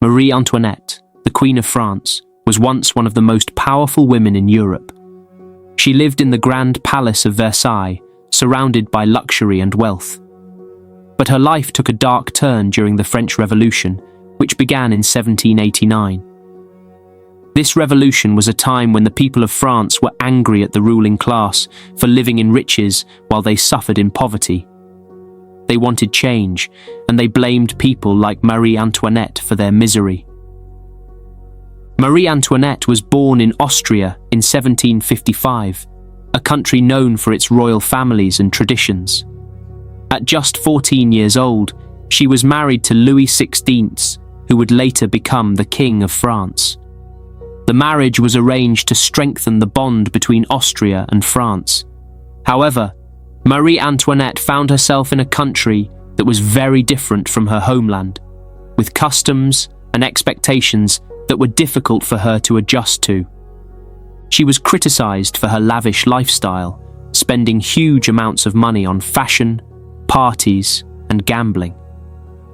Marie Antoinette, the Queen of France, was once one of the most powerful women in Europe. She lived in the Grand Palace of Versailles, surrounded by luxury and wealth. But her life took a dark turn during the French Revolution, which began in 1789. This revolution was a time when the people of France were angry at the ruling class for living in riches while they suffered in poverty. They wanted change, and they blamed people like Marie Antoinette for their misery. Marie Antoinette was born in Austria in 1755, a country known for its royal families and traditions. At just 14 years old, she was married to Louis XVI, who would later become the King of France. The marriage was arranged to strengthen the bond between Austria and France. However, Marie Antoinette found herself in a country that was very different from her homeland, with customs and expectations that were difficult for her to adjust to. She was criticized for her lavish lifestyle, spending huge amounts of money on fashion, parties, and gambling.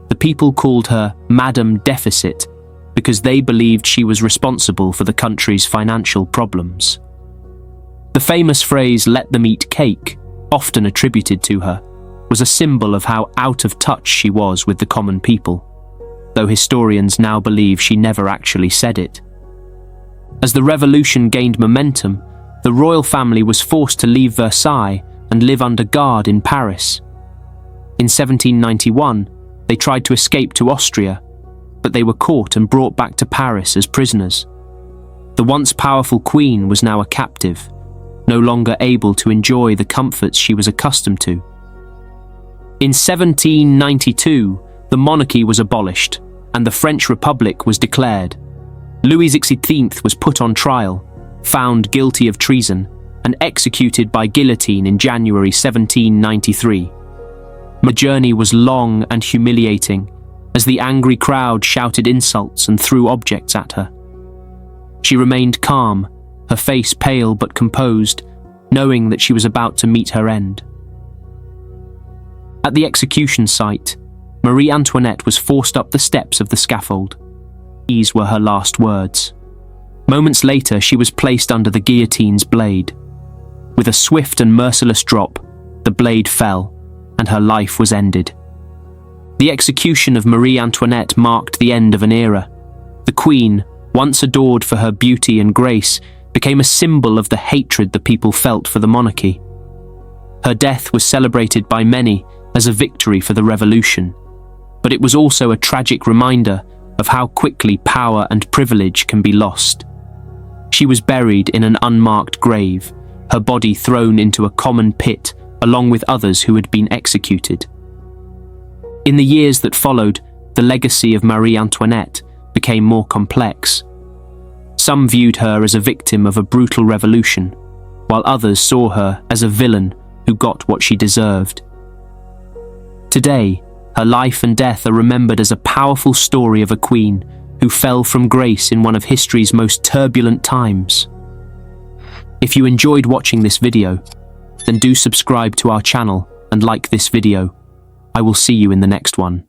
The people called her Madame Deficit because they believed she was responsible for the country's financial problems. The famous phrase, "let them eat cake," often attributed to her, was a symbol of how out of touch she was with the common people, though historians now believe she never actually said it. As the revolution gained momentum, the royal family was forced to leave Versailles and live under guard in Paris. In 1791, they tried to escape to Austria, but they were caught and brought back to Paris as prisoners. The once powerful queen was now a captive, no longer able to enjoy the comforts she was accustomed to. In 1792, the monarchy was abolished, and the French Republic was declared. Louis XVI was put on trial, found guilty of treason, and executed by guillotine in January 1793. The journey was long and humiliating, as the angry crowd shouted insults and threw objects at her. She remained calm, her face pale but composed, knowing that she was about to meet her end. At the execution site, Marie Antoinette was forced up the steps of the scaffold. These were her last words. Moments later, she was placed under the guillotine's blade. With a swift and merciless drop, the blade fell, and her life was ended. The execution of Marie Antoinette marked the end of an era. The Queen, once adored for her beauty and grace, became a symbol of the hatred the people felt for the monarchy. Her death was celebrated by many as a victory for the revolution, but it was also a tragic reminder of how quickly power and privilege can be lost. She was buried in an unmarked grave, her body thrown into a common pit along with others who had been executed. In the years that followed, the legacy of Marie Antoinette became more complex. Some viewed her as a victim of a brutal revolution, while others saw her as a villain who got what she deserved. Today, her life and death are remembered as a powerful story of a queen who fell from grace in one of history's most turbulent times. If you enjoyed watching this video, then do subscribe to our channel and like this video. I will see you in the next one.